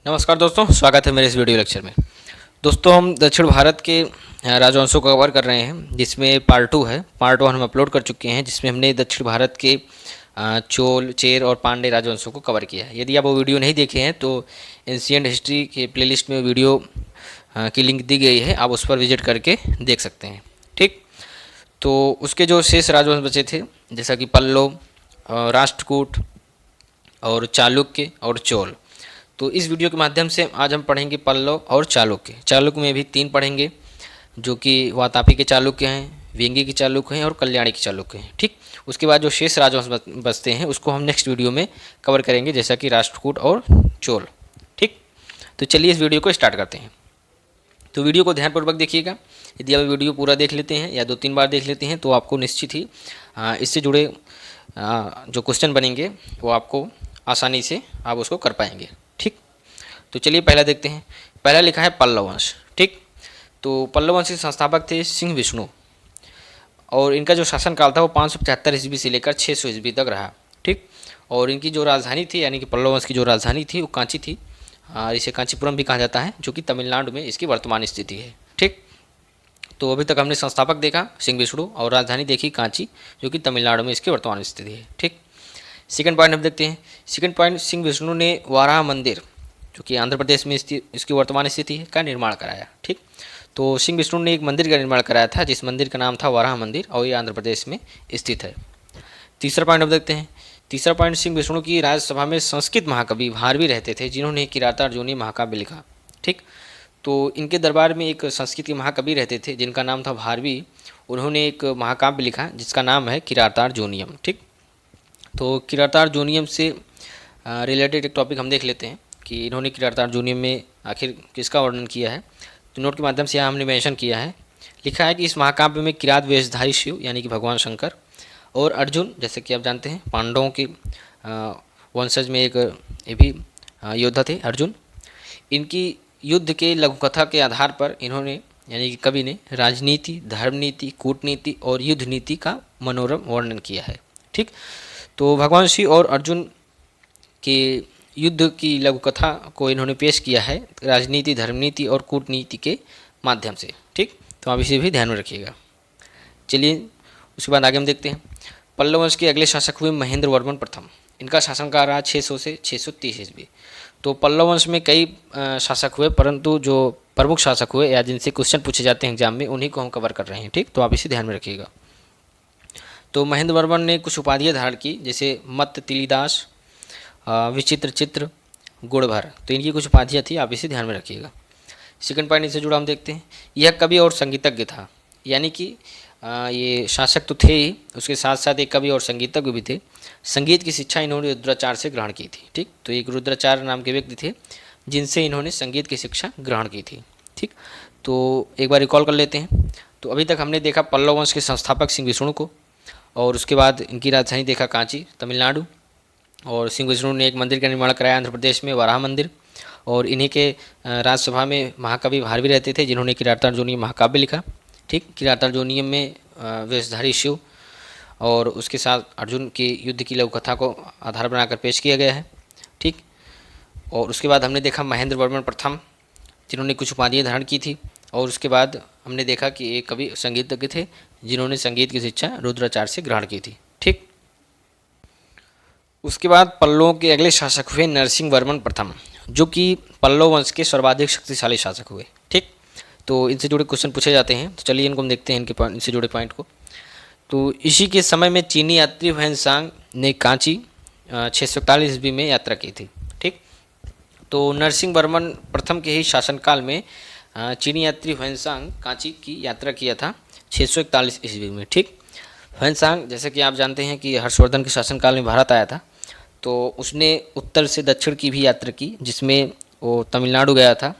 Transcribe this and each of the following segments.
नमस्कार दोस्तों, स्वागत है मेरे इस वीडियो लेक्चर में। दोस्तों, हम दक्षिण भारत के राजवंशों को कवर कर रहे हैं, जिसमें पार्ट 2 है। पार्ट 1 हम अपलोड कर चुके हैं, जिसमें हमने दक्षिण भारत के चोल, चेर और पांड्य राजवंशों को कवर किया है। यदि आप वो वीडियो नहीं देखे हैं तो एंशिएंट हिस्ट्री के प्लेलिस्ट में वीडियो की लिंक दी गई है, आप उस पर विजिट करके देख सकते हैं। ठीक, तो उसके जो शेष राजवंश बचे थे, जैसा कि पल्लव, राष्ट्रकूट और चालुक्य और चोल, तो इस वीडियो के माध्यम से आज हम पढ़ेंगे पल्लव और चालुक्य। चालुक्य में भी 3 पढ़ेंगे, जो कि वातापी के चालुक्य हैं, वेंगी के चालुक्य हैं और कल्याणी के चालुक्य हैं। ठीक, उसके बाद जो शेष राजवंश बचते हैं उसको हम नेक्स्ट वीडियो में कवर करेंगे, जैसा कि राष्ट्रकूट और चोल। ठीक, तो चलिए इस वीडियो को स्टार्ट करते हैं। तो वीडियो को ध्यानपूर्वक देखिएगा। यदि आप वीडियो पूरा देख लेते हैं या 2-3 बार देख लेते हैं तो आपको निश्चित ही इससे जुड़े जो क्वेश्चन बनेंगे वो आपको आसानी से आप उसको कर पाएंगे। ठीक, तो चलिए पहला देखते हैं। पहला लिखा है पल्लव वंश। ठीक, तो पल्लव वंश के संस्थापक थे सिंह विष्णु, और इनका जो शासनकाल था वो 575 ईस्वी से लेकर 600 ईस्वी तक रहा। ठीक, और इनकी जो राजधानी थी, यानी कि पल्लव वंश की जो राजधानी थी वो कांची थी। इसे कांचीपुरम भी कहा जाता है, जो कि तमिलनाडु में इसकी वर्तमान स्थिति है। ठीक, तो अभी तक हमने संस्थापक देखा सिंह विष्णु और राजधानी देखी कांची, जो कि तमिलनाडु में इसकी वर्तमान स्थिति है। ठीक, सेकंड पॉइंट हम देखते हैं। सेकंड पॉइंट, सिंह विष्णु ने वाराह मंदिर, जो कि आंध्र प्रदेश में इसकी वर्तमान स्थिति है, का निर्माण कराया। ठीक, तो सिंह विष्णु ने एक मंदिर का निर्माण कराया था, जिस मंदिर का नाम था वाराह मंदिर, और ये आंध्र प्रदेश में स्थित है। तीसरा पॉइंट हम देखते हैं। तीसरा पॉइंट, सिंह विष्णु की राज्यसभा में संस्कृत महाकवि भारवी रहते थे, जिन्होंने किरातार्जुनी महाकाव्य लिखा। ठीक, तो इनके दरबार में एक संस्कृत के महाकवि रहते थे जिनका नाम था भारवी। उन्होंने एक महाकाव्य लिखा जिसका नाम है किरातार्जुनीयम। ठीक, तो किरातार्जुनीयम से रिलेटेड एक टॉपिक हम देख लेते हैं कि इन्होंने किरातार्जुनीयम में आखिर किसका वर्णन किया है। तो नोट के माध्यम से यहाँ हमने मेंशन किया है। लिखा है कि इस महाकाव्य में किरात वेशधारी शिव, यानी कि भगवान शंकर, और अर्जुन, जैसे कि आप जानते हैं पांडवों के वंशज में एक ये भी योद्धा थे अर्जुन, इनकी युद्ध के लघुकथा के आधार पर इन्होंने, यानी कि कवि ने, राजनीति, धर्मनीति, कूटनीति और युद्ध नीति का मनोरम वर्णन किया है। ठीक, तो भगवान शिव और अर्जुन के युद्ध की लघुकथा को इन्होंने पेश किया है राजनीति, धर्मनीति और कूटनीति के माध्यम से। ठीक, तो आप इसे भी ध्यान में रखिएगा। चलिए उसके बाद आगे हम देखते हैं। पल्लव वंश के अगले शासक हुए महेंद्र वर्मन प्रथम। इनका शासनकाल रहा 600 से 630 ईस्वी। तो पल्लव वंश में कई शासक हुए, परंतु जो प्रमुख शासक हुए या जिनसे क्वेश्चन पूछे जाते हैं एग्जाम में, उन्हीं को हम कवर कर रहे हैं। ठीक, तो आप इसे ध्यान में रखिएगा। तो महेंद्र वर्मन ने कुछ उपाधियाँ धारण की, जैसे मत्त तिलीदास, विचित्र चित्र, गुणभर। तो इनकी कुछ उपाधियाँ थी, आप इसे ध्यान में रखिएगा। सेकंड पॉइंट इससे जुड़ा हम देखते हैं। यह कवि और संगीतज्ञ था, यानी कि ये शासक तो थे ही, उसके साथ साथ एक कवि और संगीतज्ञ भी थे। संगीत की शिक्षा इन्होंने रुद्राचार्य से ग्रहण की थी। ठीक, तो एक रुद्राचार्य नाम के व्यक्ति थे जिनसे इन्होंने संगीत की शिक्षा ग्रहण की थी। ठीक, तो एक बार रिकॉल कर लेते हैं। तो अभी तक हमने देखा पल्लव वंश के संस्थापक सिंह विष्णु को, और उसके बाद इनकी राजधानी देखा कांची, तमिलनाडु, और सिंह विष्णु ने एक मंदिर का निर्माण कराया आंध्र प्रदेश में, वाराह मंदिर, और इन्हीं के राज्यसभा में महाकवि भारवी रहते थे जिन्होंने किरातार्जुनीय महाकाव्य लिखा। ठीक, किरातार्जुनीयम में वेशधारी शिव और उसके साथ अर्जुन के युद्ध की लघुकथा को आधार बनाकर पेश किया गया है। ठीक, और उसके बाद हमने देखा महेंद्र वर्मन प्रथम, जिन्होंने कुछ उपाधियाँ धारण की थी, और उसके बाद हमने देखा कि एक कवि संगीतज्ञ थे जिन्होंने संगीत की शिक्षा रुद्राचार्य से ग्रहण की थी। ठीक, उसके बाद पल्लवों के अगले शासक हुए नरसिंह वर्मन प्रथम, जो कि पल्लव वंश के सर्वाधिक शक्तिशाली शासक हुए। ठीक, तो इनसे जुड़े क्वेश्चन पूछे जाते हैं, तो चलिए इनको हम देखते हैं, इनसे जुड़े पॉइंट को। तो इसी के समय में चीनी यात्री ह्वेनसांग ने कांची 641 ईस्वी में यात्रा की थी। ठीक, तो नरसिंह वर्मन प्रथम के ही शासनकाल में चीनी यात्री ह्वेनसांग कांची की यात्रा किया था 641 ईस्वी में। ठीक, ह्वेनसांग, जैसे कि आप जानते हैं कि हर्षवर्धन के शासनकाल में भारत आया था, तो उसने उत्तर से दक्षिण की भी यात्रा की, जिसमें वो तमिलनाडु गया था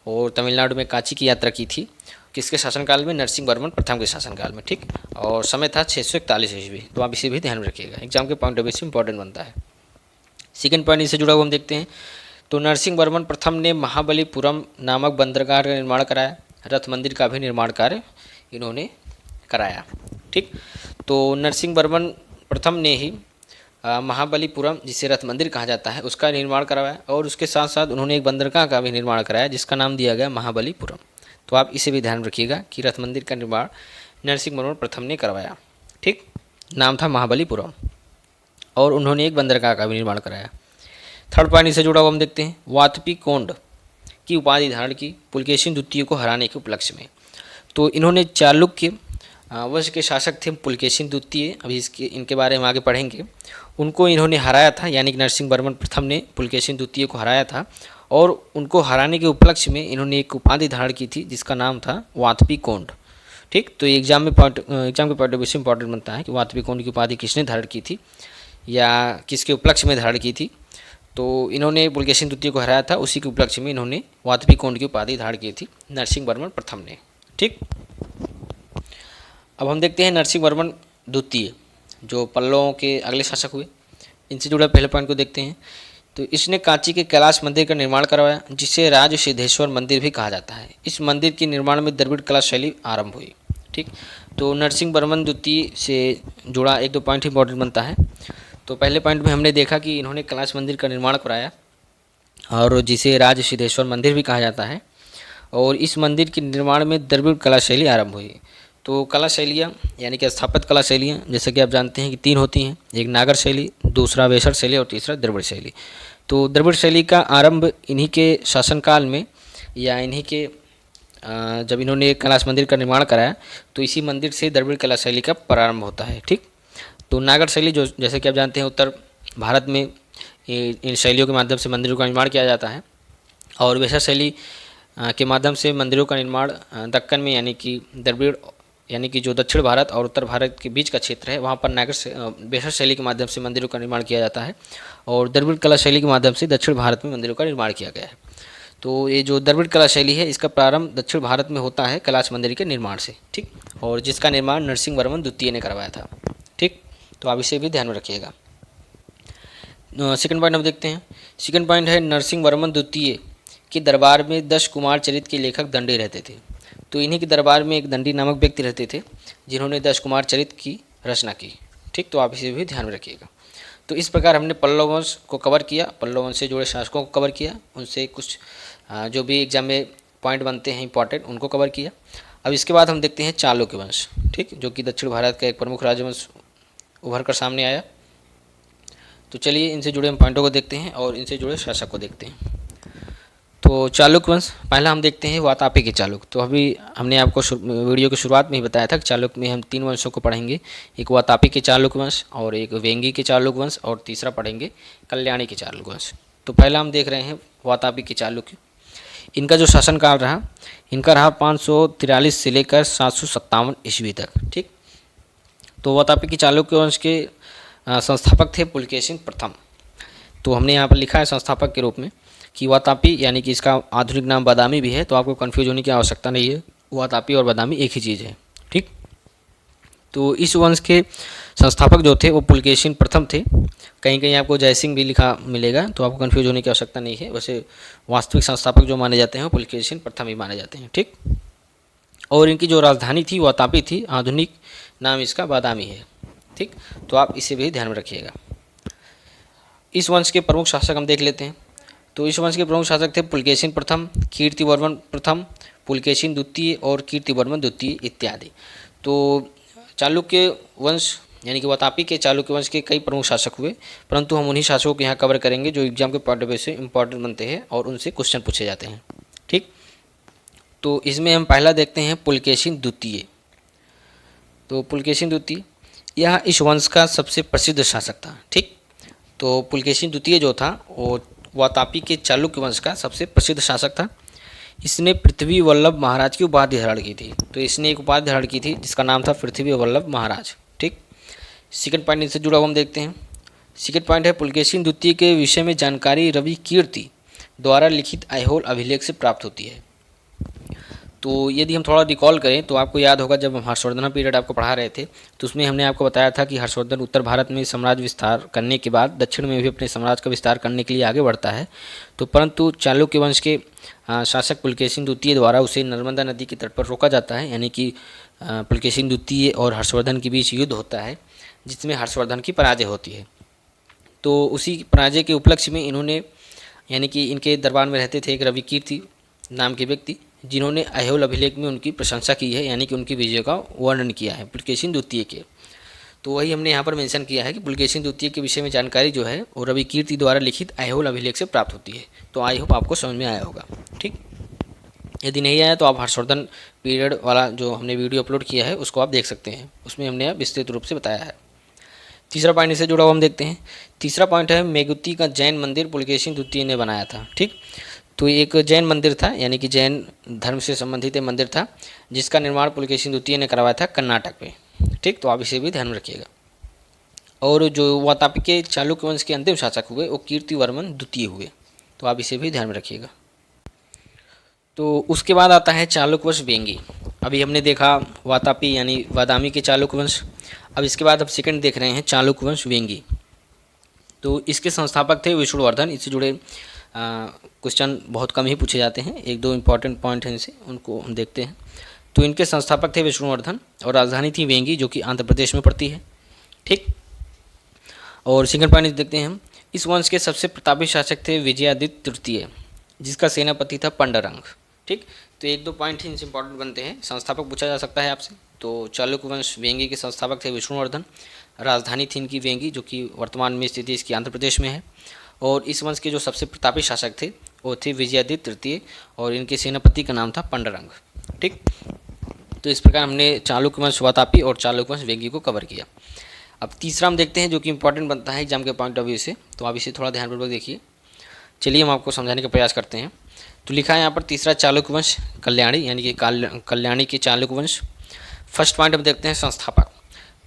और तमिलनाडु में कांची की यात्रा की थी। किसके शासनकाल में? नरसिंह वर्मन प्रथम के शासनकाल में। ठीक, और समय था 641 ईस्वी। तो आप इसे भी ध्यान में रखिएगा, एग्जाम के पॉइंट ऑफ व्यू से इंपॉर्टेंट बनता है। सेकंड पॉइंट इससे जुड़ा हुआ हम देखते हैं। तो नरसिंह वर्मन प्रथम ने महाबलीपुरम नामक बंदरगाह का निर्माण कराया, रथ मंदिर का भी निर्माण कार्य इन्होंने कराया। ठीक, तो नरसिंह वर्मन प्रथम ने ही महाबलीपुरम, जिसे रथ मंदिर कहा जाता है, उसका निर्माण करवाया और उसके साथ साथ उन्होंने एक बंदरगाह का भी निर्माण कराया जिसका नाम दिया गया महाबलीपुरम। तो आप इसे भी ध्यान रखिएगा कि रथ मंदिर का निर्माण नरसिंहवर्मन प्रथम ने करवाया। ठीक, नाम था महाबलीपुरम और उन्होंने एक बंदरगाह का भी निर्माण कराया। थर्ड पॉइंट इससे जुड़ा हुआ हम देखते हैं, वातपी कोंड की उपाधि धारण की पुलकेशिन द्वितीय को हराने के उपलक्ष्य में। तो इन्होंने चालुक्य वंश के शासक थे पुलकेशिन द्वितीय, अभी इनके बारे में आगे पढ़ेंगे। उनको इन्होंने हराया था, यानी कि नरसिंहवर्मन प्रथम ने पुलकेशिन द्वितीय को हराया था और उनको हराने के उपलक्ष्य में इन्होंने एक उपाधि धारण की थी जिसका नाम था वातपी कोंड। ठीक, तो एग्जाम के पॉइंट ऑफ व्यू से इंपॉर्टेंट बनता है कि वातपी कोंड की उपाधि किसने धारण की थी या किसके उपलक्ष्य में धारण की थी। तो इन्होंने पुलकेशिन द्वितीय को हराया था, उसी के उपलक्ष्य में इन्होंने वातपी कोंड की उपाधि धारण की थी नरसिंहवर्मन प्रथम ने। ठीक, अब हम देखते हैं नरसिंहवर्मन द्वितीय जो पल्लवों के अगले शासक हुए, इनसे जुड़ा पहले पॉइंट को देखते हैं। तो इसने कांची के कैलाश मंदिर का निर्माण करवाया जिसे राज सिद्धेश्वर मंदिर भी कहा जाता है। इस मंदिर के निर्माण में द्रविड़ कला शैली आरंभ हुई। ठीक, तो नरसिंहवर्मन द्वितीय से जुड़ा एक दो पॉइंट इंपॉर्टेंट बनता है। तो पहले पॉइंट में हमने देखा कि इन्होंने कैलाश मंदिर का निर्माण कराया और जिसे राज सिद्धेश्वर मंदिर भी कहा जाता है और इस मंदिर के निर्माण में द्रविड़ कला शैली आरंभ हुई। तो कला शैलियाँ यानी कि स्थापत्य कला शैलियाँ जैसे कि आप जानते हैं कि तीन होती हैं, एक नागर शैली, दूसरा वेसर शैली और तीसरा द्रविड़ शैली। तो द्रविड़ शैली का आरंभ इन्हीं के शासनकाल में या इन्हीं के जब इन्होंने कैलाश मंदिर का निर्माण कराया तो इसी मंदिर से द्रविड़ कला शैली का प्रारंभ होता है। ठीक, तो नागर शैली जो जैसे कि आप जानते हैं उत्तर भारत में इन शैलियों के माध्यम से मंदिरों का निर्माण किया जाता है और वेसर शैली के माध्यम से मंदिरों का निर्माण दक्कन में यानी कि द्रविड़ यानी कि जो दक्षिण भारत और उत्तर भारत के बीच का क्षेत्र है वहाँ पर वेसर शैली के माध्यम से मंदिरों का निर्माण किया जाता है और द्रविड़ कला शैली के माध्यम से दक्षिण भारत में मंदिरों का निर्माण किया गया है। तो ये जो द्रविड़ कला शैली है इसका प्रारंभ दक्षिण भारत में होता है कैलाश मंदिर के निर्माण से। ठीक, और जिसका निर्माण नरसिंहवर्मन द्वितीय ने करवाया था। ठीक, तो आप इसे भी ध्यान में रखिएगा। सेकंड पॉइंट हम देखते हैं। सेकंड पॉइंट है नरसिंहवर्मन द्वितीय के दरबार में 10 कुमार चरित्र के लेखक दंडी रहते थे। तो इन्हीं के दरबार में एक दंडी नामक व्यक्ति रहते थे जिन्होंने 10 कुमार चरित्र की रचना की। ठीक, तो आप इसे भी ध्यान में रखिएगा। तो इस प्रकार हमने पल्लव वंश को कवर किया, पल्लव वंश से जुड़े शासकों को कवर किया, उनसे कुछ जो भी एग्जाम में पॉइंट बनते हैं इंपॉर्टेंट उनको कवर किया। अब इसके बाद हम देखते हैं चालुक्य वंश। ठीक, जो कि दक्षिण भारत का एक प्रमुख राजवंश उभर कर सामने आया। तो चलिए इनसे जुड़े हम पॉइंटों को देखते हैं और इनसे जुड़े शासक को देखते हैं। तो चालुक्य वंश पहला हम देखते हैं वातापी के चालुक्य। तो अभी हमने आपको वीडियो की शुरुआत में ही बताया था कि चालुक्य में हम 3 वंशों को पढ़ेंगे, एक वातापी के चालुक्य वंश और एक वेंगी के चालुक्य वंश और तीसरा पढ़ेंगे कल्याणी के चालुक्य वंश। तो पहला हम देख रहे हैं वातापी के चालुक्य। इनका जो शासनकाल रहा इनका रहा 543 से लेकर 757 ईस्वी तक। ठीक, तो वातापी के चालुक्य वंश के संस्थापक थे पुलकेशिन प्रथम। तो हमने यहाँ पर लिखा है संस्थापक के रूप में कि वातापी यानी कि इसका आधुनिक नाम बादामी भी है, तो आपको कन्फ्यूज होने की आवश्यकता नहीं है, वातापी और बादामी एक ही चीज़ है। ठीक, तो इस वंश के संस्थापक जो थे वो पुलकेशिन प्रथम थे। कहीं कहीं आपको जयसिंह भी लिखा मिलेगा, तो आपको कन्फ्यूज होने की आवश्यकता नहीं है। वैसे वास्तविक संस्थापक जो माने जाते हैं वो पुलकेशिन प्रथम ही माने जाते हैं। ठीक, और इनकी जो राजधानी थी वातापी थी, आधुनिक नाम इसका बादामी है। ठीक, तो आप इसे भी ध्यान में रखिएगा। इस वंश के प्रमुख शासक हम देख लेते हैं। तो इस वंश के प्रमुख शासक थे पुलकेशिन प्रथम, कीर्तिवर्मन प्रथम, पुलकेशिन द्वितीय और कीर्तिवर्मन द्वितीय इत्यादि। तो चालुक्य वंश यानी कि वातापी के चालुक्य वंश के कई प्रमुख शासक हुए, परंतु हम उन्हीं शासकों को यहाँ कवर करेंगे जो एग्जाम के पॉइंट ऑफ व्यू से इंपॉर्टेंट बनते हैं और उनसे क्वेश्चन पूछे जाते हैं। ठीक, तो इसमें हम पहला देखते हैं पुलकेशिन द्वितीय। तो पुलकेशिन द्वितीय यह इस वंश का सबसे प्रसिद्ध शासक था। ठीक, तो पुलकेशिन द्वितीय जो था वो वातापी के चालुक्य वंश का सबसे प्रसिद्ध शासक था। इसने पृथ्वी वल्लभ महाराज की उपाधि धारण की थी। तो इसने एक उपाधि धारण की थी जिसका नाम था पृथ्वी वल्लभ महाराज। ठीक, सेकंड पॉइंट इनसे जुड़ा हुआ हम देखते हैं। सेकंड पॉइंट है पुलकेशिन द्वितीय के विषय में जानकारी रवि कीर्ति द्वारा लिखित ऐहोल अभिलेख से प्राप्त होती है। तो यदि हम थोड़ा रिकॉल करें तो आपको याद होगा जब हम हर्षवर्धन पीरियड आपको पढ़ा रहे थे तो उसमें हमने आपको बताया था कि हर्षवर्धन उत्तर भारत में साम्राज्य विस्तार करने के बाद दक्षिण में भी अपने साम्राज्य का विस्तार करने के लिए आगे बढ़ता है। तो परंतु चालुक्य वंश के शासक पुलकेशिन द्वितीय द्वारा उसे नर्मदा नदी के तट पर रोका जाता है, यानी कि पुलकेशिन द्वितीय और हर्षवर्धन के बीच युद्ध होता है जिसमें हर्षवर्धन की पराजय होती है। तो उसी पराजय के उपलक्ष्य में इन्होंने, यानी कि इनके दरबार में रहते थे एक रविकीर्ति नाम के व्यक्ति, जिन्होंने ऐहोल अभिलेख में उनकी प्रशंसा की है, यानी कि उनकी विजय का वर्णन किया है पुलकेशिन द्वितीय के। तो वही हमने यहाँ पर मेंशन किया है कि पुलकेशिन द्वितीय के विषय में जानकारी जो है वो रविकीर्ति द्वारा लिखित ऐहोल अभिलेख से प्राप्त होती है। तो आई होप आपको समझ में आया होगा। ठीक, यदि नहीं आया तो आप हर्षवर्धन पीरियड वाला जो हमने वीडियो अपलोड किया है उसको आप देख सकते हैं, उसमें हमने विस्तृत रूप से बताया है। तीसरा पॉइंट इससे जुड़ा हुआ हम देखते हैं। तीसरा पॉइंट है मेगुती का जैन मंदिर पुलकेशिन द्वितीय ने बनाया था। ठीक, तो एक जैन मंदिर था, यानी कि जैन धर्म से संबंधित एक मंदिर था, जिसका निर्माण पुलकेशिन द्वितीय ने करवाया था कर्नाटक में। ठीक, तो आप इसे भी ध्यान में रखिएगा। और जो वातापी के चालुक्य वंश के अंतिम शासक हुए वो कीर्तिवर्मन द्वितीय हुए, तो आप इसे भी ध्यान में रखिएगा। तो उसके बाद आता है चालुक्य वंश वेंगी। अभी हमने देखा वातापी यानी बादामी के चालुक्य वंश, अब इसके बाद अब सेकंड देख रहे हैं चालुक्य वंश वेंगी। तो इसके संस्थापक थे विष्णुवर्धन। इससे जुड़े क्वेश्चन बहुत कम ही पूछे जाते हैं, एक दो इंपॉर्टेंट पॉइंट हैं इनसे, उनको हम देखते हैं। तो इनके संस्थापक थे विष्णुवर्धन और राजधानी थी वेंगी, जो कि आंध्र प्रदेश में पड़ती है। ठीक, और सेकंड पॉइंट देखते हैं हम। इस वंश के सबसे प्रतापी शासक थे विजयादित्य तृतीय, जिसका सेनापति था पंडरंग। ठीक, तो एक दो पॉइंट ही इनसे इंपॉर्टेंट बनते हैं। संस्थापक पूछा जा सकता है आपसे, तो चालुक्य वंश वेंगी के संस्थापक थे विष्णुवर्धन, राजधानी थी इनकी वेंगी, जो कि वर्तमान में स्थित इसकी आंध्र प्रदेश में है। और इस वंश के जो सबसे प्रतापी शासक थे वो थे विजयादित्य तृतीय, और इनके सेनापति का नाम था पंडरंग। ठीक, तो इस प्रकार हमने चालुक्य वंश वातापी और चालुक्य वंश वेंगी को कवर किया। अब तीसरा हम देखते हैं, जो कि इंपॉर्टेंट बनता है एग्जाम के पॉइंट ऑफ व्यू से, तो आप इसे थोड़ा ध्यानपूर्वक देखिए। चलिए हम आपको समझाने का प्रयास करते हैं। तो लिखा है यहाँ पर तीसरा चालुक्य वंश कल्याणी, यानी कि कल्याणी के चालुक्य वंश। फर्स्ट पॉइंट हम देखते हैं संस्थापक।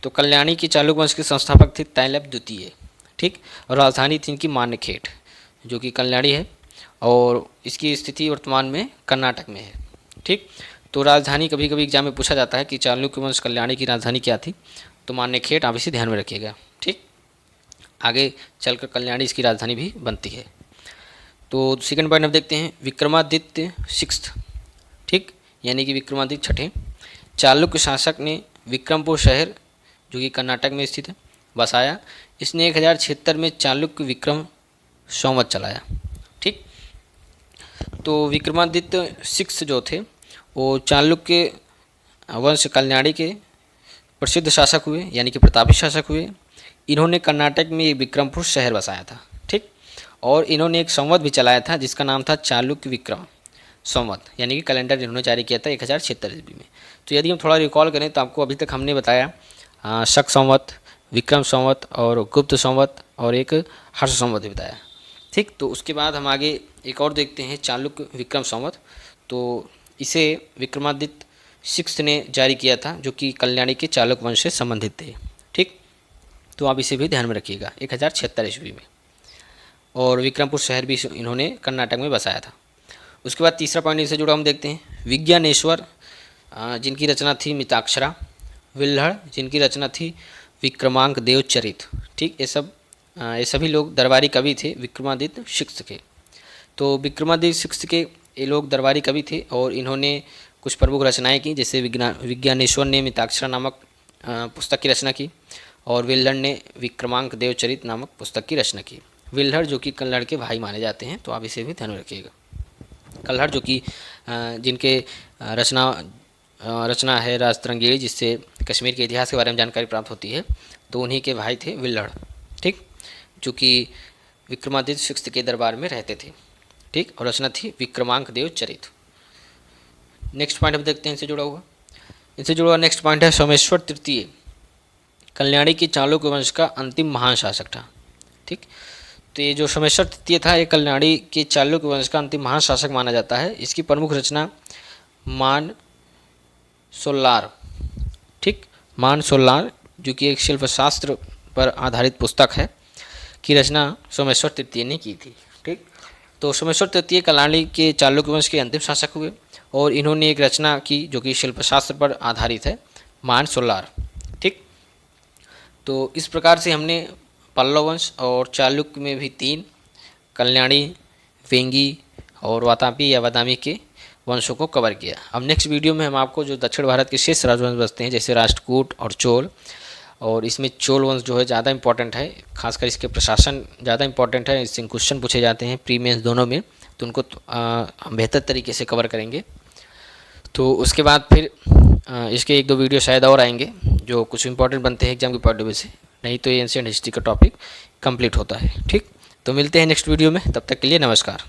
तो कल्याणी के चालुक्य वंश के संस्थापक थे तैलप द्वितीय। ठीक, और राजधानी थी इनकी मान्यखेट, जो कि कल्याणी है, और इसकी स्थिति वर्तमान में कर्नाटक में है। ठीक, तो राजधानी कभी कभी एग्जाम में पूछा जाता है कि चालुक्य वंश कल्याणी की राजधानी क्या थी, तो मान्यखेट आप इसे ध्यान में रखिएगा। ठीक, आगे चलकर कल्याणी इसकी राजधानी भी बनती है। तो सेकंड पॉइंट हम देखते हैं विक्रमादित्य सिक्स्थ। ठीक, यानी कि विक्रमादित्य छठे चालुक्य शासक ने विक्रमपुर शहर, जो कि कर्नाटक में स्थित है, बसाया। इसने 1076 में चालुक्य विक्रम संवत चलाया। ठीक, तो विक्रमादित्य सिक्स्थ जो थे वो चालुक्य वंश कल्याणी के प्रसिद्ध शासक हुए, यानी कि प्रतापी शासक हुए। इन्होंने कर्नाटक में एक विक्रमपुर शहर बसाया था। ठीक, और इन्होंने एक संवत भी चलाया था जिसका नाम था चालुक्य विक्रम संवत, यानी कि कैलेंडर इन्होंने जारी किया था 1076 ईस्वी में। तो यदि हम थोड़ा रिकॉल करें तो आपको अभी तक हमने बताया शक संवत, विक्रम संवत और गुप्त संवत और एक हर्ष संवत भी बताया। ठीक, तो उसके बाद हम आगे एक और देखते हैं चालुक्य विक्रम संवत। तो इसे विक्रमादित्य सिक्स्थ ने जारी किया था, जो कि कल्याणी के चालुक्य वंश से संबंधित थे। ठीक, तो आप इसे भी ध्यान में रखिएगा 1076 ईस्वी में, और विक्रमपुर शहर भी इन्होंने कर्नाटक में बसाया था। उसके बाद तीसरा पॉइंट इससे जुड़ा हम देखते हैं विज्ञानेश्वर, जिनकी रचना थी मिताक्षरा, विल्हड़, जिनकी रचना थी विक्रमांक देव चरित। ठीक, ये सभी लोग दरबारी कवि थे विक्रमादित्य सिक्स्थ के। तो विक्रमादित्य सिक्स्थ के ये लोग दरबारी कवि थे और इन्होंने कुछ प्रमुख रचनाएं की, जैसे विज्ञानेश्वर ने मिताक्षरा नामक पुस्तक की रचना की, और विल्हड़ ने विक्रमांक देव चरित नामक पुस्तक की रचना की। विल्हड़ जो कि कल्हड़ के भाई माने जाते हैं, तो आप इसे भी ध्यान में रखिएगा। कल्हड़ जो कि जिनके रचना है राजतरंगिणी, जिससे कश्मीर के इतिहास के बारे में जानकारी प्राप्त होती है, तो उन्हीं के भाई थे विल्हड़। ठीक, जो कि विक्रमादित्य सिक्स्थ के दरबार में रहते थे। ठीक, और रचना थी विक्रमांक देव चरित। नेक्स्ट पॉइंट हम देखते हैं इनसे जुड़ा हुआ नेक्स्ट पॉइंट है सोमेश्वर तृतीय, कल्याणी की चालुक्य वंश का अंतिम महान शासक था। ठीक, तो ये जो सोमेश्वर तृतीय था ये कल्याणी के चालुक्य वंश का अंतिम महान शासक माना जाता है। इसकी प्रमुख रचना मान सोल्लार। ठीक, मान सोल्लार जो कि एक शिल्पशास्त्र पर आधारित पुस्तक है, की रचना सोमेश्वर तृतीय ने की थी। ठीक, तो सोमेश्वर तृतीय कल्याणी के चालुक्य वंश के अंतिम शासक हुए और इन्होंने एक रचना की जो कि शिल्पशास्त्र पर आधारित है, मान सोल्लार। ठीक, तो इस प्रकार से हमने पल्लव वंश और चालुक्य में भी 3, कल्याणी, वेंगी और वातापी या बादामी के वंशों को कवर किया। अब नेक्स्ट वीडियो में हम आपको जो दक्षिण भारत के शेष राजवंश बसते हैं, जैसे राष्ट्रकूट और चोल, और इसमें चोल वंश जो है ज़्यादा इंपॉर्टेंट है, खासकर इसके प्रशासन ज़्यादा इंपॉर्टेंट है। इससे क्वेश्चन पूछे जाते हैं प्री मेंस दोनों में, तो उनको हम बेहतर तरीके से कवर करेंगे। तो उसके बाद फिर इसके 1-2 वीडियो शायद और आएंगे जो कुछ इंपॉर्टेंट बनते हैं एग्जाम के पॉइंट ऑफ व्यू से, नहीं तो ये एंशिएंट हिस्ट्री का टॉपिक कंप्लीट होता है। ठीक, तो मिलते हैं नेक्स्ट वीडियो में, तब तक के लिए नमस्कार।